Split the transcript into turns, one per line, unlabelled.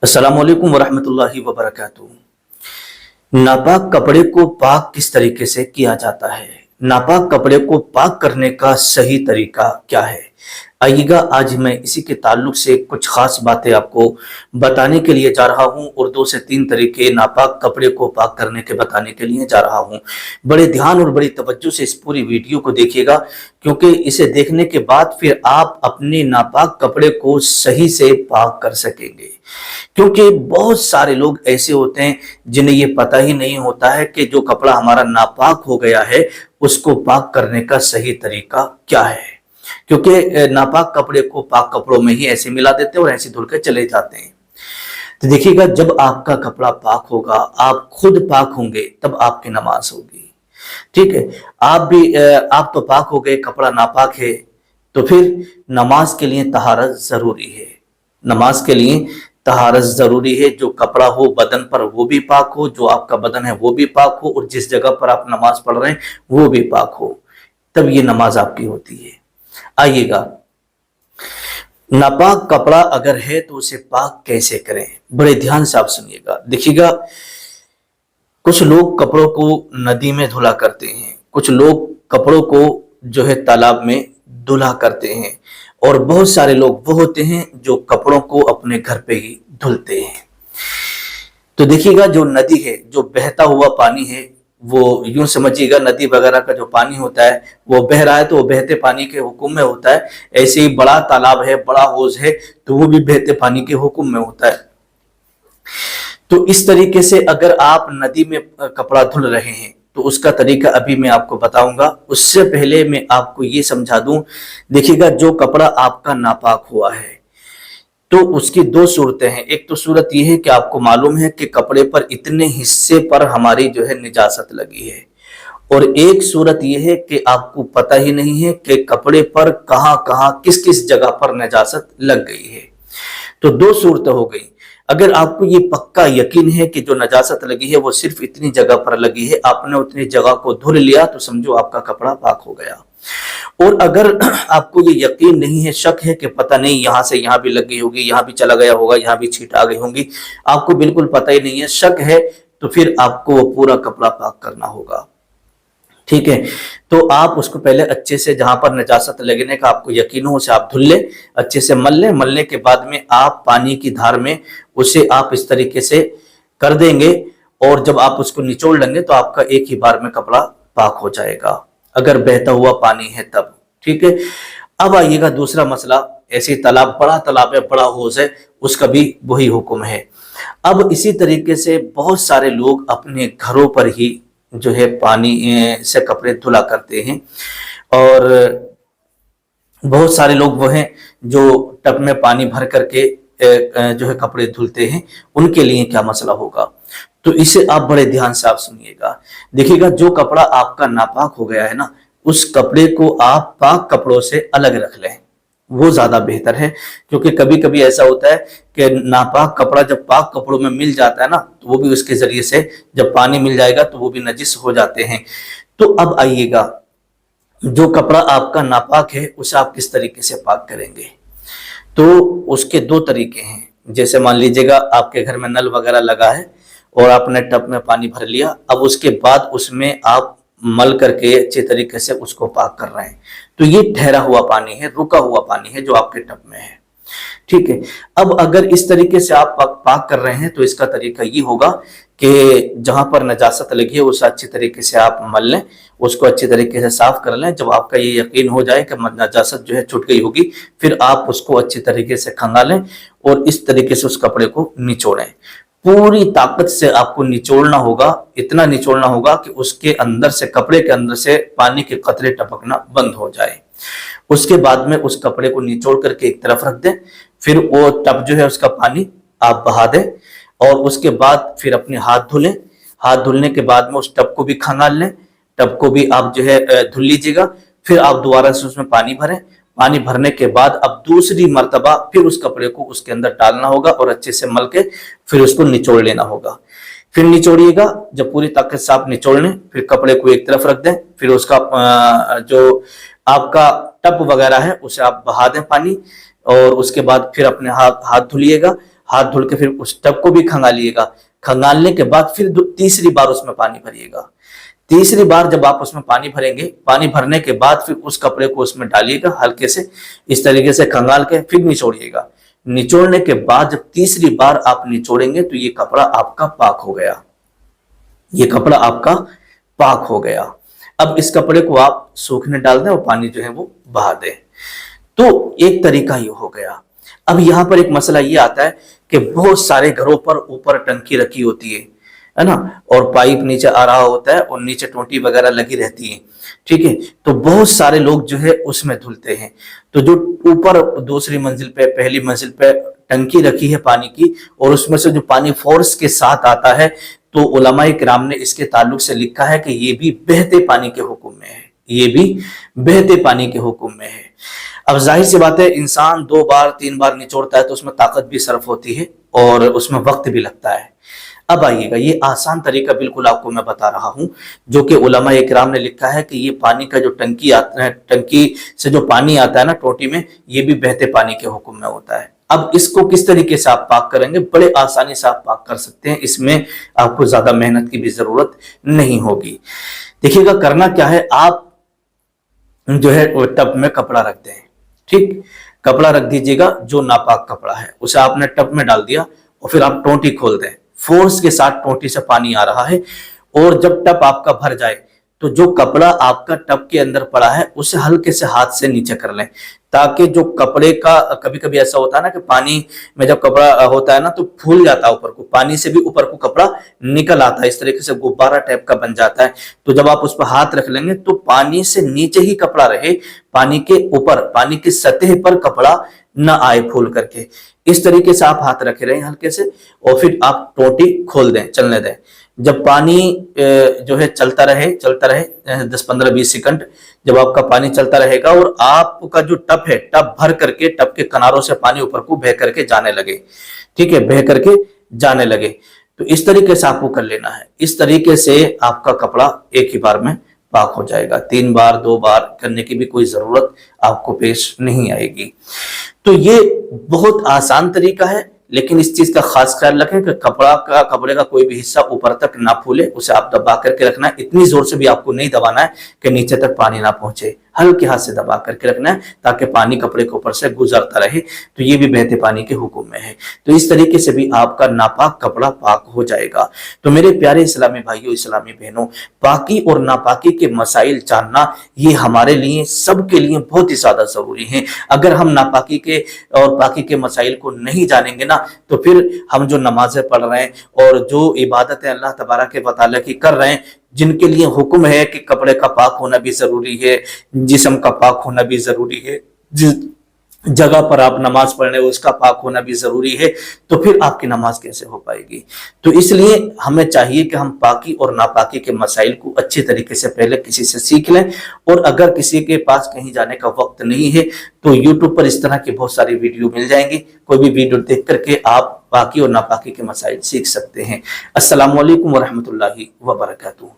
अस्सलाम वालेकुम वरहमतुल्लाहि वबरकातुहू। नापाक कपड़े को पाक किस तरीके से किया जाता है? नापाक कपड़े को पाक करने का सही तरीका क्या है? आइएगा, आज मैं इसी के ताल्लुक से कुछ खास बातें आपको बताने के लिए जा रहा हूं और 2 से 3 तरीके नापाक कपड़े को पाक करने के बताने के लिए जा रहा हूं। बड़े ध्यान और बड़ी तवज्जो से इस पूरी वीडियो को देखिएगा, क्योंकि इसे देखने के बाद फिर आप अपने नापाक कपड़े को सही से पाक कर सकेंगे। क्योंकि बहुत सारे लोग ऐसे होते हैं जिन्हें ये पता ही नहीं होता है कि जो कपड़ा हमारा नापाक हो गया है उसको पाक करने का सही तरीका क्या है। क्योंकि नापाक कपड़े को पाक कपड़ों में ही ऐसे मिला देते हैं और ऐसे धुल के चले जाते हैं। तो देखिएगा, जब आपका कपड़ा पाक होगा, आप खुद पाक होंगे, तब आपकी नमाज होगी। ठीक है, आप तो पाक हो गए, कपड़ा नापाक है, तो फिर नमाज के लिए तहारत जरूरी है। नमाज के लिए तहारत जरूरी है। जो कपड़ा हो बदन पर वो भी पाक हो, जो आपका बदन है वो भी पाक हो, और जिस जगह पर आप नमाज पढ़ रहे हैं वो भी पाक हो, तब ये नमाज आपकी होती है। आइएगा, नापाक कपड़ा अगर है तो उसे पाक कैसे करें, बड़े ध्यान से आप सुनिएगा। देखिएगा, कुछ लोग कपड़ों को नदी में धुला करते हैं, कुछ लोग कपड़ों को जो है तालाब में धुला करते हैं, और बहुत सारे लोग वो होते हैं जो कपड़ों को अपने घर पे ही धुलते हैं। तो देखिएगा, जो नदी है, जो बहता हुआ पानी है, वो यूं समझिएगा, नदी वगैरह का जो पानी होता है वो बह रहा है तो वो बहते पानी के हुक्म में होता है। ऐसे ही बड़ा तालाब है, बड़ा हौज है, तो वो भी बहते पानी के हुक्म में होता है। तो इस तरीके से अगर आप नदी में कपड़ा धुल रहे हैं तो उसका तरीका अभी मैं आपको बताऊंगा। उससे पहले मैं आपको ये समझा दूं, देखिएगा, जो कपड़ा आपका नापाक हुआ है तो उसकी 2 सूरतें हैं। एक तो सूरत यह है कि आपको मालूम है कि कपड़े पर इतने हिस्से पर हमारी जो है निजासत लगी है, और एक सूरत यह है कि आपको पता ही नहीं है कि कपड़े पर कहां कहां किस किस जगह पर निजासत लग गई है। तो 2 सूरतें हो गई। अगर आपको ये पक्का यकीन है कि जो नजासत लगी है वो सिर्फ इतनी जगह पर लगी है, आपने उतनी जगह को धुल लिया, तो समझो आपका कपड़ा पाक हो गया। और अगर आपको ये यकीन नहीं है, शक है कि पता नहीं यहां से यहां भी लग गई होगी, यहां भी चला गया होगा, यहां भी छींट आ गई होंगी, आपको बिल्कुल पता ही नहीं है, शक है, तो फिर आपको वो पूरा कपड़ा पाक करना होगा। ठीक है, तो आप उसको पहले अच्छे से, जहां पर नजासत लगने का आपको यकीन हो, उसे आप धुल ले, अच्छे से मल ले। मलने के बाद में आप पानी की धार में उसे आप इस तरीके से कर देंगे, और जब आप उसको निचोड़ लेंगे तो आपका एक ही बार में कपड़ा पाक हो जाएगा, अगर बहता हुआ पानी है तब। ठीक है, अब आइएगा दूसरा मसला। ऐसे तालाब, बड़ा तालाब है, बड़ा हौज है, उसका भी वही हुक्म है। अब इसी तरीके से बहुत सारे लोग अपने घरों पर ही जो है पानी से कपड़े धुला करते हैं, और बहुत सारे लोग वो हैं जो टब में पानी भर करके जो है कपड़े धुलते हैं। उनके लिए क्या मसला होगा, तो इसे आप बड़े ध्यान से आप सुनिएगा। देखिएगा, जो कपड़ा आपका नापाक हो गया है ना, उस कपड़े को आप पाक कपड़ों से अलग रख लें, वो ज्यादा बेहतर है। क्योंकि कभी कभी ऐसा होता है कि नापाक कपड़ा जब पाक कपड़ों में मिल जाता है ना, तो वो भी उसके जरिए से जब पानी मिल जाएगा तो वो भी नजिस हो जाते हैं। तो अब आइएगा, जो कपड़ा आपका नापाक है उसे आप किस तरीके से पाक करेंगे, तो उसके 2 तरीके हैं। जैसे मान लीजिएगा आपके घर में नल वगैरह लगा है और आपने टब में पानी भर लिया, अब उसके बाद उसमें आप मल करके अच्छे तरीके से उसको पाक कर रहे हैं, तो ये ठहरा हुआ पानी है, रुका हुआ पानी है जो आपके टब में है। ठीक है, अब अगर इस तरीके से आप पाक कर रहे हैं तो इसका तरीका ये होगा कि जहां पर नजासत लगी है उसे अच्छी तरीके से आप मल लें, उसको अच्छी तरीके से साफ कर लें। जब आपका ये यकीन हो जाए कि नजासत जो है छूट गई होगी, फिर आप उसको अच्छी तरीके से खंगालें और इस तरीके से उस कपड़े को निचोड़ें। पूरी ताकत से आपको निचोड़ना होगा, इतना निचोड़ना होगा कि उसके अंदर से, कपड़े के अंदर से पानी के कतरे टपकना बंद हो जाए। उसके बाद में उस कपड़े को निचोड़ करके एक तरफ रख दें, फिर वो टब जो है उसका पानी आप बहा दें, और उसके बाद फिर अपने हाथ धुलें। हाथ धुलने के बाद में उस टब को भी खंगाल लें, टब को भी आप जो है धुल लीजिएगा। फिर आप दोबारा से उसमें पानी भरें। पानी भरने के बाद अब दूसरी मर्तबा फिर उस कपड़े को उसके अंदर डालना होगा और अच्छे से मल के फिर उसको निचोड़ लेना होगा। फिर निचोड़िएगा, जब पूरी ताकत से आप निचोड़ लें, फिर कपड़े को एक तरफ रख दें, फिर उसका जो आपका टब वगैरह है उसे आप बहा दें पानी, और उसके बाद फिर अपने हाथ धुलिएगा। हाथ धुल के फिर उस टब को भी खंगालिएगा। खंगालने के बाद फिर तीसरी बार उसमें पानी भरिएगा। तीसरी बार जब आप उसमें पानी भरेंगे, पानी भरने के बाद फिर उस कपड़े को उसमें डालिएगा, हल्के से इस तरीके से खंगाल के फिर निचोड़िएगा। निचोड़ने के बाद जब तीसरी बार आप निचोड़ेंगे तो ये कपड़ा आपका पाक हो गया, ये कपड़ा आपका पाक हो गया। अब इस कपड़े को आप सूखने डाल दें और पानी जो है वो बहा दें। तो एक तरीका ये हो गया। अब यहां पर एक मसला ये आता है कि बहुत सारे घरों पर ऊपर टंकी रखी होती है ना, और पाइप नीचे आ रहा होता है और नीचे टोटी वगैरह लगी रहती है, ठीक है। तो बहुत सारे लोग जो है उसमें धुलते हैं। तो जो ऊपर दूसरी मंजिल पे, पहली मंजिल पे टंकी रखी है पानी की, और उसमें से जो पानी फोर्स के साथ आता है, तो उलमाए किराम ने इसके ताल्लुक से लिखा है कि ये भी बहते पानी के हुक्म में है, ये भी बहते पानी के हुक्म में है। अब जाहिर सी बात है, इंसान 2 बार 3 बार निचोड़ता है तो उसमें ताकत भी सर्फ होती है और उसमें वक्त भी लगता है। अब आइएगा, ये आसान तरीका बिल्कुल आपको मैं बता रहा हूं, जो कि उलमाए किराम ने लिखा है कि ये पानी का जो टंकी आता है, टंकी से जो पानी आता है ना टोटी में, ये भी बहते पानी के हुक्म में होता है। अब इसको किस तरीके से आप पाक करेंगे? बड़े आसानी से आप पाक कर सकते हैं, इसमें आपको ज्यादा मेहनत की भी जरूरत नहीं होगी। देखिएगा, करना क्या है, आप जो है वो टब में कपड़ा रखते हैं, ठीक, कपड़ा रख दीजिएगा, जो नापाक कपड़ा है उसे आपने टब में डाल दिया और फिर आप टोटी खोल दें। फोर्स के साथ टोटी से पानी आ रहा है, और जब टब आपका भर जाए तो जो कपड़ा आपका टब के अंदर पड़ा है उसे हल्के से हाथ से नीचे कर लें, ताकि जो कपड़े का, कभी कभी ऐसा होता है ना कि पानी में जब कपड़ा होता है ना तो फूल जाता है ऊपर को, पानी से भी ऊपर को कपड़ा निकल आता है, इस तरीके से गुब्बारा टाइप का बन जाता है। तो जब आप उस पर हाथ रख लेंगे तो पानी से नीचे ही कपड़ा रहे, पानी के ऊपर, पानी की सतह पर कपड़ा न आए फूल करके। इस तरीके से आप हाथ रखे रहें हल्के से, और फिर आप टोटी खोल दें, चलने दें। जब पानी जो है चलता रहे 10-15-20 सेकंड, जब आपका पानी चलता रहेगा और आपका जो टब है, टब भर करके टब के किनारों से पानी ऊपर को बह करके जाने लगे, ठीक है, बह करके जाने लगे, तो इस तरीके से आपको कर लेना है। इस तरीके से आपका कपड़ा एक ही बार में पाक हो जाएगा। 3 बार 2 बार करने की भी कोई जरूरत आपको पेश नहीं आएगी। तो ये बहुत आसान तरीका है, लेकिन इस चीज का खास ख्याल रखें कि कपड़े का कोई भी हिस्सा ऊपर तक ना फूले, उसे आप दबा करके रखना है। इतनी जोर से भी आपको नहीं दबाना है कि नीचे तक पानी ना पहुंचे, हल्के हाथ से दबा करके रखना है ताकि पानी कपड़े के ऊपर से गुजरता रहे। तो ये भी बहते पानी के हुक्म में है। तो इस तरीके से भी आपका नापाक कपड़ा पाक हो जाएगा। तो मेरे प्यारे इस्लामी भाइयों, इस्लामी बहनों, पाकी और नापाकी के मसाइल जानना ये हमारे लिए, सबके लिए बहुत ही ज्यादा जरूरी है। अगर हम नापाकी के और पाकी के मसाइल को नहीं जानेंगे ना, तो फिर हम जो नमाजें पढ़ रहे हैं और जो इबादतें अल्लाह तबारक व तआला की कर रहे हैं, जिनके लिए हुक्म है कि कपड़े का पाक होना भी जरूरी है, जिस्म का पाक होना भी जरूरी है, जिस जगह पर आप नमाज पढ़ने उसका पाक होना भी जरूरी है, तो फिर आपकी नमाज कैसे हो पाएगी? तो इसलिए हमें चाहिए कि हम पाकी और नापाकी के मसाइल को अच्छे तरीके से पहले किसी से सीख लें। और अगर किसी के पास कहीं जाने का वक्त नहीं है तो यूट्यूब पर इस तरह की बहुत सारी वीडियो मिल जाएंगी, कोई भी वीडियो देख करके आप पाकी और नापाकी के मसाइल सीख सकते हैं। अस्सलामु अलैकुम व रहमतुल्लाहि व बरकातुहू।